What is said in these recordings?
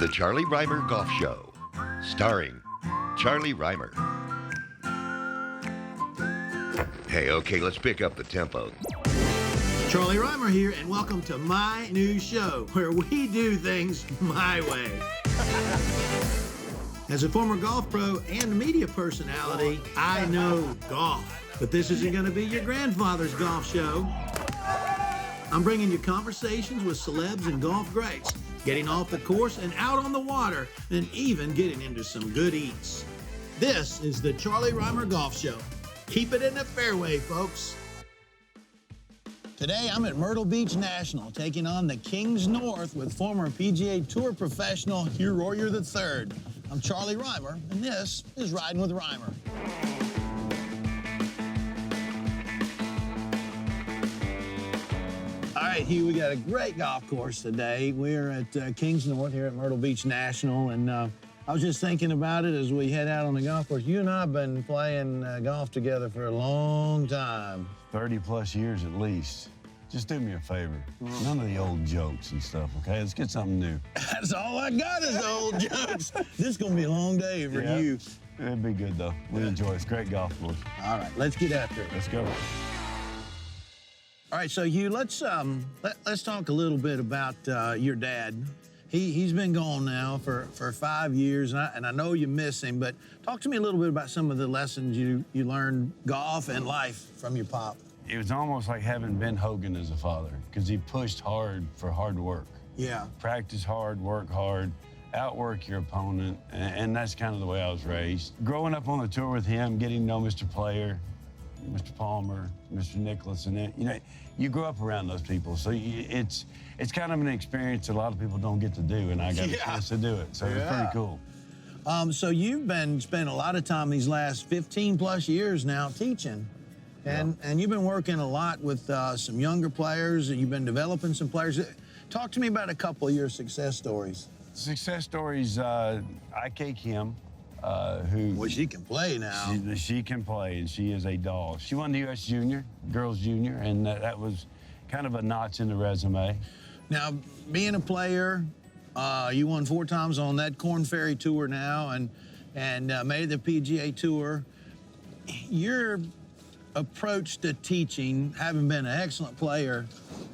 The Charlie Rymer Golf Show, starring Charlie Rymer. Hey, okay, let's pick up the tempo. Charlie Rymer here, and welcome to my new show, where we do things my way. As a former golf pro and media personality, I know golf. But this isn't going to be your grandfather's golf show. I'm bringing you conversations with celebs and golf greats, getting off the course and out on the water, and even getting into some good eats. This is the Charlie Rymer Golf Show. Keep it in the fairway, folks. Today, I'm at Myrtle Beach National, taking on the Kings North with former PGA Tour professional Hugh Royer III. I'm Charlie Rymer, and this is Ridin with Rymer. All right, Hugh, we got a great golf course today. We're at Kings North here at Myrtle Beach National, and I was just thinking about it as we head out on the golf course. You and I have been playing golf together for a long time. 30+ years at least. Just do me a favor. None of the old jokes and stuff, okay? Let's get something new. That's all I got is old jokes. This is going to be a long day for you. It'd be good, though. We enjoy it. It's a great golf course. All right, let's get after it. Let's go. All right, so Hugh, let's talk a little bit about your dad. He's been gone now for 5 years, and I know you miss him, but talk to me a little bit about some of the lessons you learned golf and life from your pop. It was almost like having Ben Hogan as a father, because he pushed hard for hard work. Yeah. Practice hard, work hard, outwork your opponent, and that's kind of the way I was raised. Growing up on the tour with him, getting to know Mr. Player, Mr. Palmer, Mr. Nicholas, and you grow up around those people, so it's kind of an experience that a lot of people don't get to do, and I got a chance to do it, so it's pretty cool. So you've spent a lot of time these last 15+ years now teaching, and you've been working a lot with some younger players, and you've been developing some players. Talk to me about a couple of your success stories. Success stories, IK Kim, who... Well, she can play now. She can play, and she is a doll. She won the U.S. Junior, Girls Junior, and that was kind of a notch in the resume. Now, being a player, you won 4 times on that Korn Ferry Tour now, and made the PGA Tour. Your approach to teaching, having been an excellent player,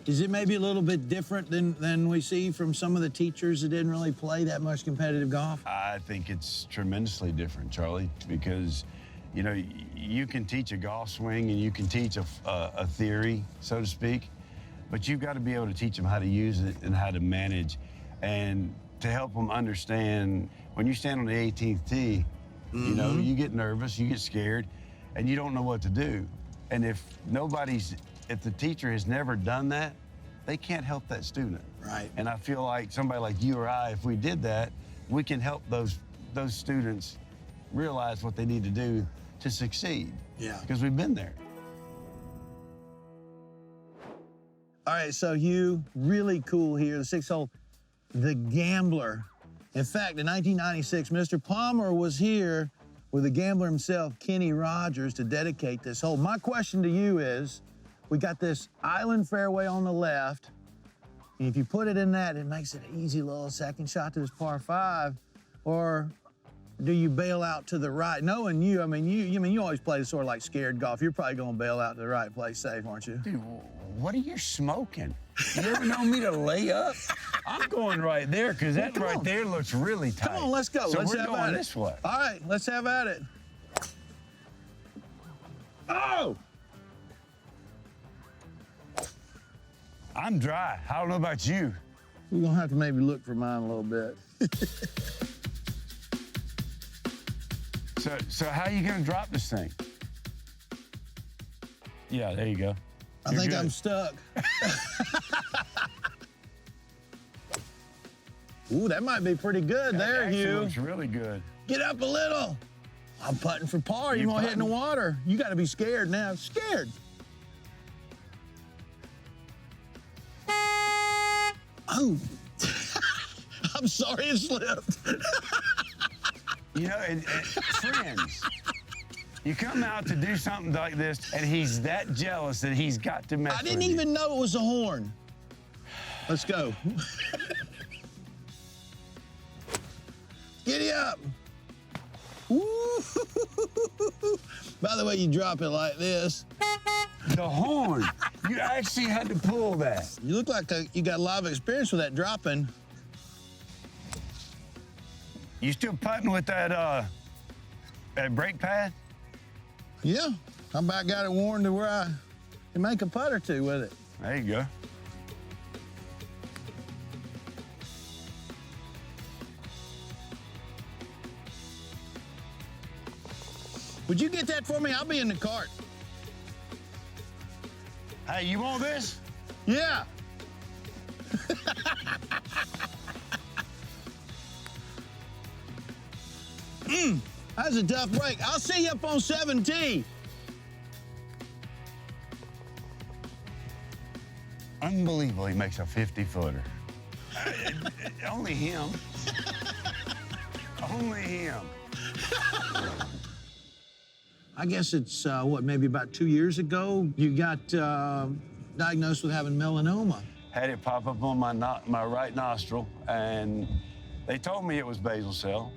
is it maybe a little bit different than we see from some of the teachers that didn't really play that much competitive golf? I think it's tremendously different, Charlie, because, you can teach a golf swing and you can teach a theory, so to speak, but you've got to be able to teach them how to use it and how to manage, and to help them understand when you stand on the 18th tee, you get nervous, you get scared, and you don't know what to do. And if the teacher has never done that, they can't help that student. Right. And I feel like somebody like you or I, if we did that, we can help those students realize what they need to do to succeed. Yeah. Because we've been there. All right, so Hugh, really cool here, the 6th hole, the Gambler. In fact, in 1996, Mr. Palmer was here with the gambler himself, Kenny Rogers, to dedicate this hole. My question to you is, we got this island fairway on the left, and if you put it in that, it makes it an easy little second shot to this par 5, or do you bail out to the right? Knowing you, you always play sort of like scared golf. You're probably gonna bail out to the right, play safe, aren't you? Dude, what are you smoking? You ever know me to lay up? I'm going right there, because that right there looks really tight. Come on, let's go. So let's we're have going at it. this way. All right, let's have at it. Oh! I'm dry. I don't know about you. We're gonna have to maybe look for mine a little bit. So how are you gonna drop this thing? Yeah, there you go. I think I'm stuck. Ooh, that might be pretty good there, Hugh. Looks really good. Get up a little. I'm putting for par. You're gonna hit in the water. You gotta be scared now. Scared. Oh. I'm sorry it slipped. Friends, you come out to do something like this, and he's that jealous that he's got to mess with you. I didn't even know it was a horn. Let's go. Giddy up. Woo. By the way, you drop it like this. The horn. You actually had to pull that. You look like you got a lot of experience with that dropping. You still putting with that brake pad? Yeah, I about got it worn to where I can make a putt or two with it. There you go. Would you get that for me? I'll be in the cart. Hey, you want this? Yeah. That's a tough break. I'll see you up on 7T. Unbelievable, he makes a 50-footer. Only him. Only him. I guess it's, maybe about 2 years ago, you got diagnosed with having melanoma. Had it pop up on my right nostril, and they told me it was basal cell,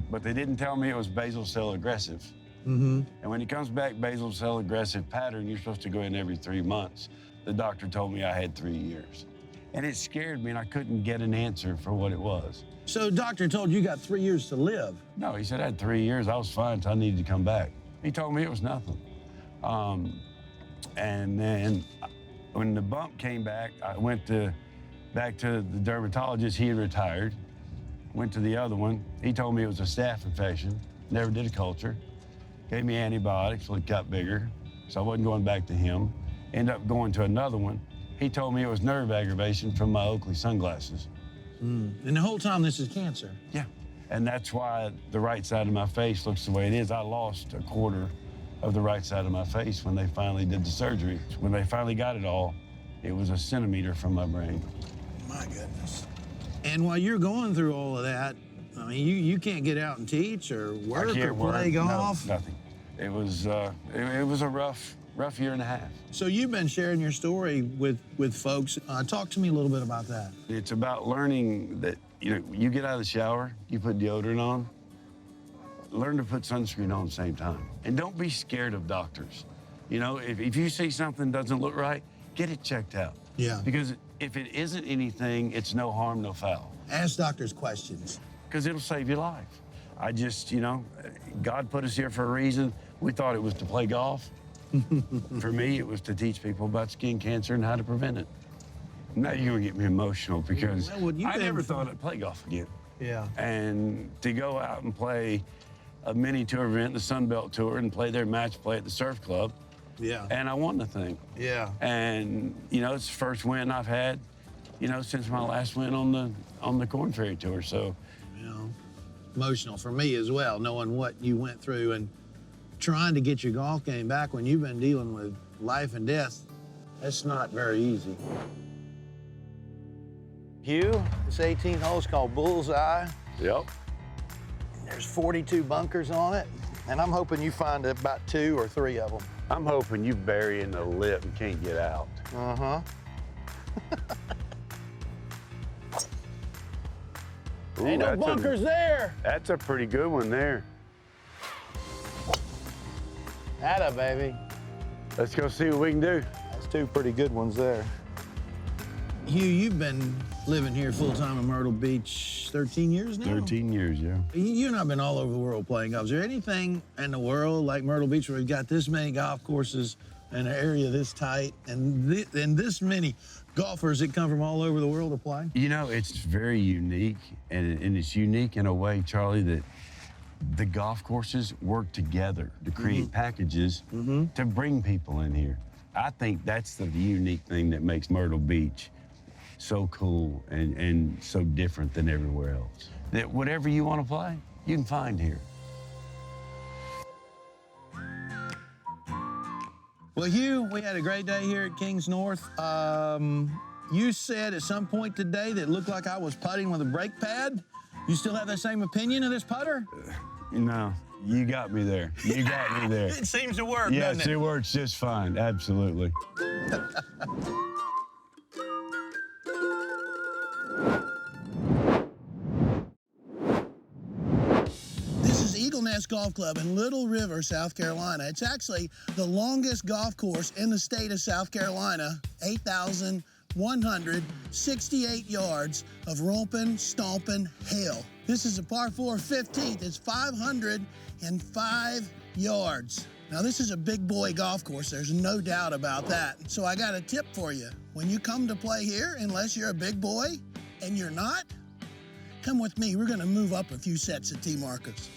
but they didn't tell me it was basal cell aggressive. Mm-hmm. And when it comes back basal cell aggressive pattern, you're supposed to go in every 3 months. The doctor told me I had 3 years. And it scared me, and I couldn't get an answer for what it was. So the doctor told you got 3 years to live. No, he said I had 3 years. I was fine until I needed to come back. He told me it was nothing. And then when the bump came back, I went back to the dermatologist. He had retired. Went to the other one. He told me it was a staph infection. Never did a culture. Gave me antibiotics, so it got bigger. So I wasn't going back to him. Ended up going to another one. He told me it was nerve aggravation from my Oakley sunglasses. And the whole time this is cancer. Yeah. And that's why the right side of my face looks the way it is. I lost a quarter of the right side of my face when they finally did the surgery. When they finally got it all, it was a centimeter from my brain. My goodness. And while you're going through all of that, I mean, you can't get out and teach or work or play golf? No, nothing. It was a rough year and a half. So you've been sharing your story with folks. Talk to me a little bit about that. It's about learning that, you get out of the shower, you put deodorant on, learn to put sunscreen on at the same time. And don't be scared of doctors. If you see something doesn't look right, get it checked out. Yeah. Because if it isn't anything, it's no harm, no foul. Ask doctors questions. Because it'll save your life. I just, God put us here for a reason. We thought it was to play golf. For me, it was to teach people about skin cancer and how to prevent it. Now you're gonna get me emotional because I never thought I'd play golf again. Yeah. And to go out and play a mini tour event, the Sunbelt Tour, and play their match play at the surf club. Yeah. And I won the thing. Yeah. And it's the first win I've had, since my last win on the Corn Ferry Tour. So, emotional for me as well, knowing what you went through and trying to get your golf game back when you've been dealing with life and death. That's not very easy. Hugh, this 18th hole is called Bullseye. Yep. There's 42 bunkers on it, and I'm hoping you find about 2 or 3 of them. I'm hoping you bury in the lip and can't get out. Uh-huh. Ooh, Ain't no bunkers there. That's a pretty good one there. Atta, baby. Let's go see what we can do. That's 2 pretty good ones there. Hugh, you've been living here full-time in Myrtle Beach 13 years now? 13 years, yeah. You and I have been all over the world playing golf. Is there anything in the world like Myrtle Beach where we've got this many golf courses in an area this tight and this many golfers that come from all over the world to play? It's very unique, and it's unique in a way, Charlie, that the golf courses work together to create packages to bring people in here. I think that's the unique thing that makes Myrtle Beach so cool and so different than everywhere else. That whatever you want to play, you can find here. Well, Hugh, we had a great day here at Kings North. You said at some point today that it looked like I was putting with a brake pad. You still have that same opinion of this putter? No, you got me there. You got me there. It seems to work, Yes, doesn't it? it works just fine, absolutely. Nest Golf Club in Little River, South Carolina. It's actually the longest golf course in the state of South Carolina, 8,168 yards of romping, stomping hell. This is a par 4 15th. It's 505 yards. Now, this is a big boy golf course. There's no doubt about that. So I got a tip for you. When you come to play here, unless you're a big boy, and you're not, come with me. We're going to move up a few sets of tee markers.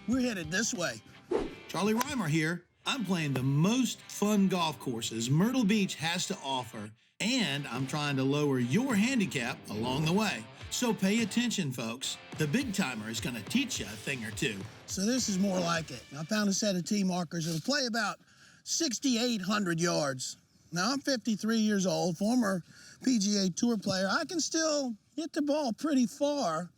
We're headed this way. Charlie Rymer here. I'm playing the most fun golf courses Myrtle Beach has to offer, and I'm trying to lower your handicap along the way. So pay attention, folks. The big timer is going to teach you a thing or two. So this is more like it. I found a set of tee markers that'll play about 6,800 yards. Now, I'm 53 years old, former PGA Tour player. I can still hit the ball pretty far,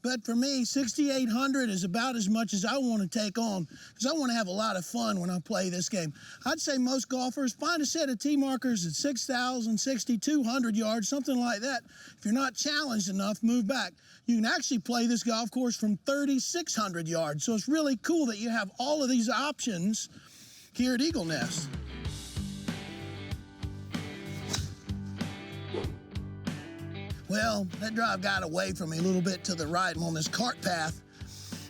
but for me, 6,800 is about as much as I want to take on, because I want to have a lot of fun when I play this game. I'd say most golfers find a set of tee markers at 6,000, 6,200 yards, something like that. If you're not challenged enough, move back. You can actually play this golf course from 3,600 yards, so it's really cool that you have all of these options here at Eagle Nest. Well, that drive got away from me a little bit to the right. I'm on this cart path,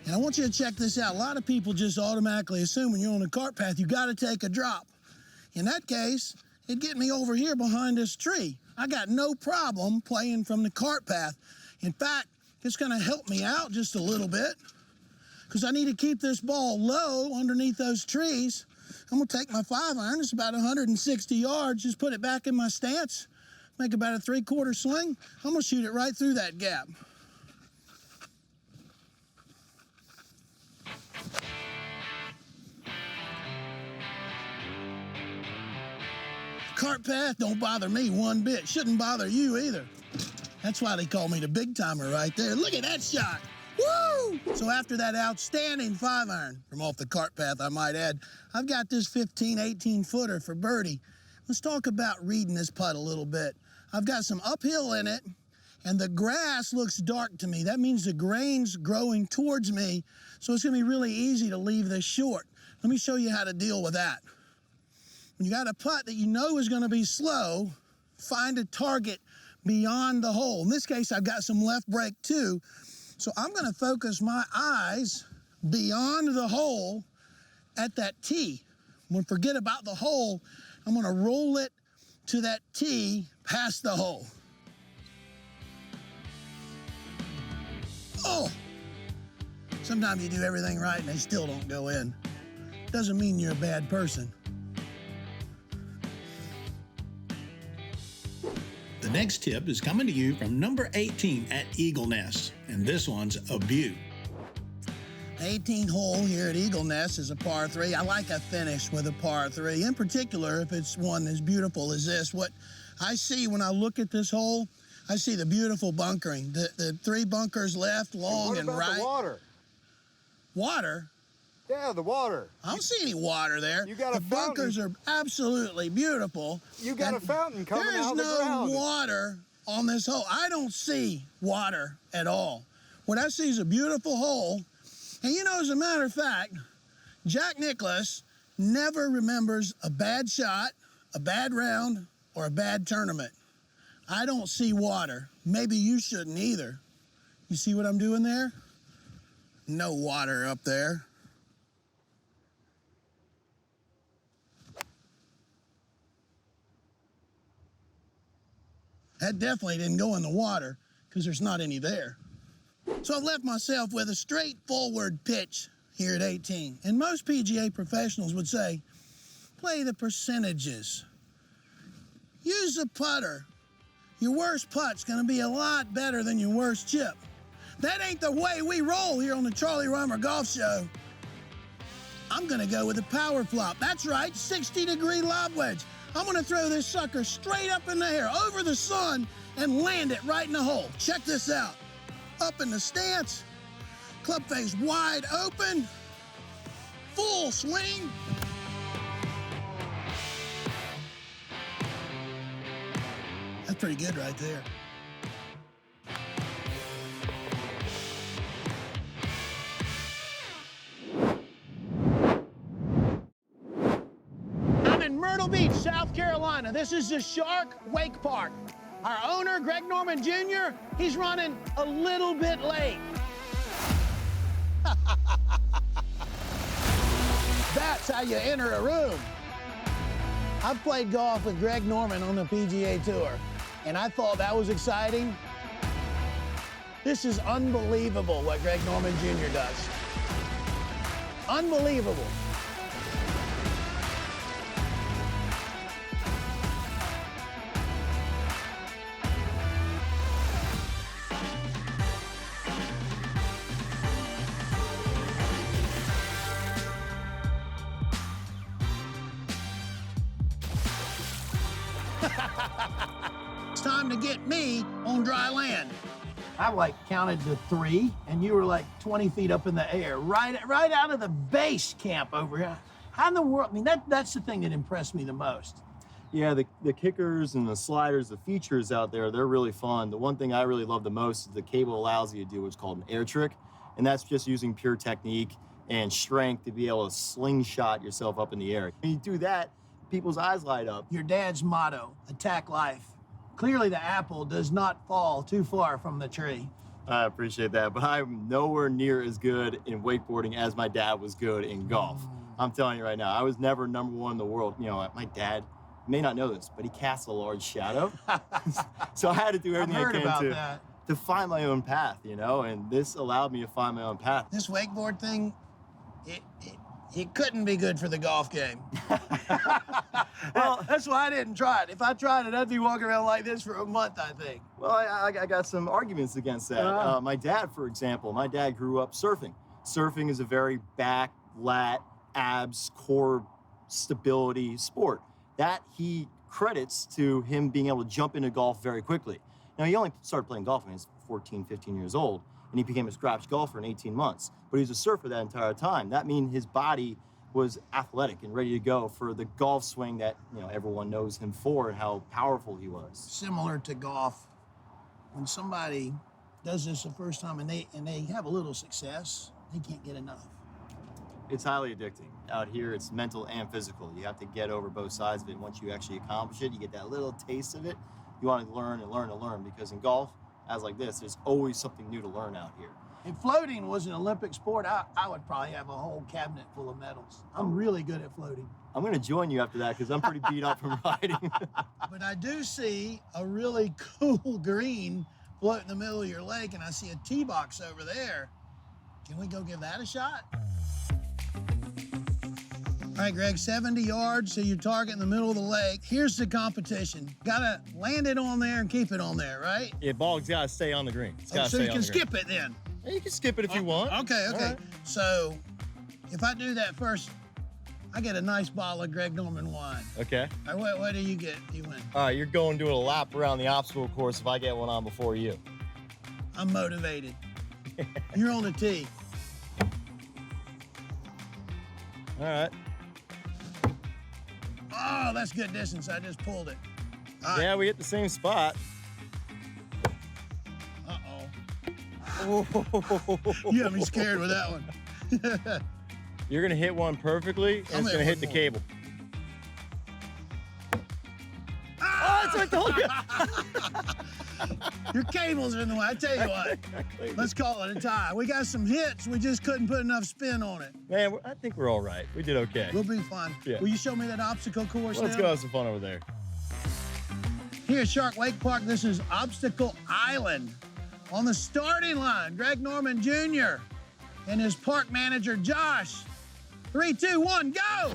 and I want you to check this out. A lot of people just automatically assume when you're on a cart path, you got to take a drop. In that case, it'd get me over here behind this tree. I got no problem playing from the cart path. In fact, it's going to help me out just a little bit, because I need to keep this ball low underneath those trees. I'm going to take my 5-iron. It's about 160 yards. Just put it back in my stance. Make about a 3/4 swing. I'm gonna shoot it right through that gap. Cart path don't bother me one bit. Shouldn't bother you either. That's why they call me the big timer right there. Look at that shot. Woo! So after that outstanding 5-iron from off the cart path, I might add, I've got this 15, 18 footer for birdie. Let's talk about reading this putt a little bit. I've got some uphill in it, and the grass looks dark to me. That means the grain's growing towards me, so it's gonna be really easy to leave this short. Let me show you how to deal with that. When you got a putt that you know is gonna be slow, find a target beyond the hole. In this case, I've got some left break too, so I'm gonna focus my eyes beyond the hole at that tee. I'm gonna forget about the hole. I'm gonna roll it to that tee past the hole. Oh! Sometimes you do everything right and they still don't go in. Doesn't mean you're a bad person. The next tip is coming to you from number 18 at Eagle Nest, and this one's a beaut. 18th hole here at Eagle Nest is a par 3. I like a finish with a par 3, in particular if it's one as beautiful as this. What I see when I look at this hole, I see the beautiful bunkering. The 3 bunkers left, long and right. What about the water? Water? Yeah, the water. I don't see any water there. You got a the bunkers are absolutely beautiful. You got a fountain coming out of the ground. There's no water on this hole. I don't see water at all. What I see is a beautiful hole. And you know, as a matter of fact, Jack Nicklaus never remembers a bad shot, a bad round, or a bad tournament. I don't see water. Maybe you shouldn't either. You see what I'm doing there? No water up there. That definitely didn't go in the water, because there's not any there. So I've left myself with a straightforward pitch here at 18. And most PGA professionals would say, play the percentages. Use a putter. Your worst putt's gonna be a lot better than your worst chip. That ain't the way we roll here on the Charlie Rymer Golf Show. I'm gonna go with a power flop. That's right, 60-degree lob wedge. I'm gonna throw this sucker straight up in the air, over the sun, and land it right in the hole. Check this out. Up in the stance, club face wide open, full swing. That's pretty good right there. Carolina. This is the Shark Wake Park. Our owner, Greg Norman Jr., he's running a little bit late. That's how you enter a room. I've played golf with Greg Norman on the PGA Tour, and I thought that was exciting. This is unbelievable what Greg Norman Jr. does. Unbelievable. It's time to get me on dry land. I counted to 3, and you were 20 feet up in the air, right out of the base camp over here. How in the world? I mean, that's the thing that impressed me the most. Yeah, the kickers and the sliders, the features out there, they're really fun. The one thing I really love the most is the cable allows you to do what's called an air trick, and that's just using pure technique and strength to be able to slingshot yourself up in the air. When you do that, people's eyes light up. Your dad's motto, attack life. Clearly the apple does not fall too far from the tree. I appreciate that, but I'm nowhere near as good in wakeboarding as my dad was good in golf. I'm telling you right now, I was never #1 in the world. You know, my dad may not know this, but he casts a large shadow. So I had to do everything I can to find my own path, you know, and this allowed me to find my own path. This wakeboard thing, it couldn't be good for the golf game. Well, that's why I didn't try it. If I tried it, I'd be walking around like this for a month, I think. Well, I got some arguments against that. My dad, for example, my dad grew up surfing. Surfing is a very back, lat, abs, core stability sport. That he credits to him being able to jump into golf very quickly. Now, he only started playing golf when he was 14, 15 years old, and he became a scratch golfer in 18 months. But he was a surfer that entire time. That means his body was athletic and ready to go for the golf swing that, you know, everyone knows him for and how powerful he was. Similar to golf, when somebody does this the first time and they have a little success, they can't get enough. It's highly addicting. Out here, it's mental and physical. You have to get over both sides of it. Once you actually accomplish it, you get that little taste of it. You want to learn and learn and learn, because in golf, as like this, there's always something new to learn out here. If floating was an Olympic sport, I would probably have a whole cabinet full of medals. I'm really good at floating. I'm going to join you after that, because I'm pretty beat up from riding. But I do see a really cool green float in the middle of your lake, and I see a tee box over there. Can we go give that a shot? All right, Greg, 70 yards, so your target in the middle of the lake. Here's the competition. Gotta land it on there and keep it on there, right? Yeah, ball's got to stay on the green. It's so you can skip it then? Yeah, you can skip it if you want. Okay. Right. So if I do that first, I get a nice bottle of Greg Norman wine. Okay. All right, what do you get? You win. All right, you're going doing a lap around the obstacle course if I get one on before you. I'm motivated. You're on the tee. All right. Oh, that's good distance. I just pulled it. All right. Yeah, we hit the same spot. Uh-oh. You got me scared with that one. You're going to hit one perfectly, and it's going to hit the cable. Ah! Oh, that's what I told you. Your cables are in the way. I tell you what, let's call it a tie. We got some hits. We just couldn't put enough spin on it. Man, I think we're all right. We did okay. We'll be fine. Yeah. Will you show me that obstacle course Let's now? go have some fun over there. Here at Shark Wake Park, this is Obstacle Island. On the starting line, Greg Norman Jr. and his park manager, Josh. 3, 2, 1, go!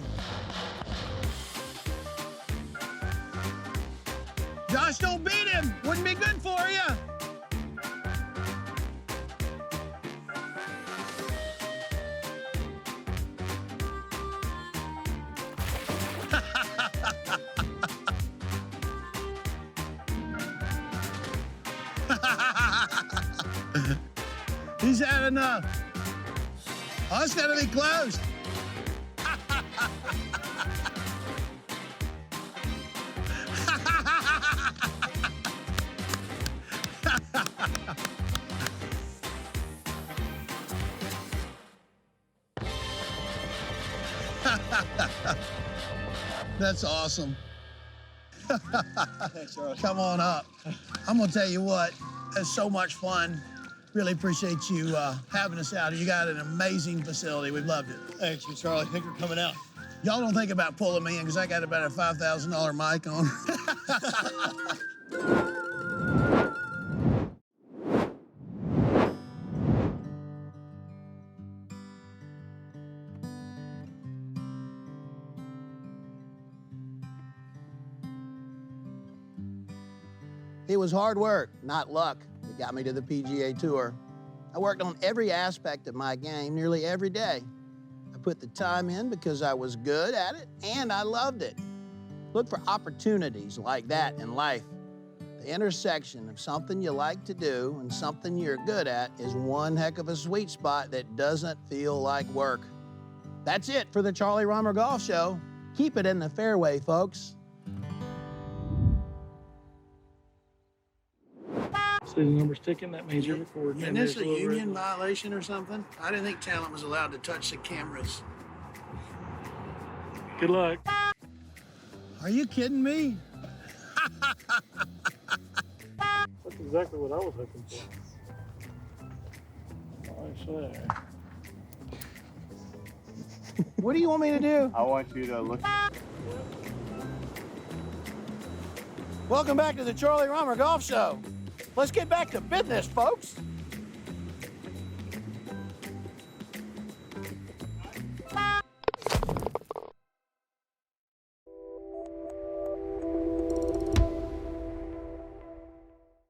Josh, don't beat him. Wouldn't be good for you. He's had enough. Oh, it's gotta be closed. That's awesome. Thanks, Charlie. Come on up. I'm gonna tell you what, it's so much fun. Really appreciate you having us out. You got an amazing facility. We've loved it. Thank you, Charlie. Thanks for coming out. Y'all don't think about pulling me in because I got about a $5,000 mic on. It was hard work, not luck, that got me to the PGA Tour. I worked on every aspect of my game nearly every day. I put the time in because I was good at it and I loved it. Look for opportunities like that in life. The intersection of something you like to do and something you're good at is one heck of a sweet spot that doesn't feel like work. That's it for the Charlie Rymer Golf Show. Keep it in the fairway, folks. See the numbers ticking, that means you're recording. Isn't this a union violation or something? I didn't think talent was allowed to touch the cameras. Good luck. Are you kidding me? That's exactly what I was hoping for. Nice there. What do you want me to do? I want you to look. Welcome back to the Charlie Rymer Golf Show. Let's get back to business, folks.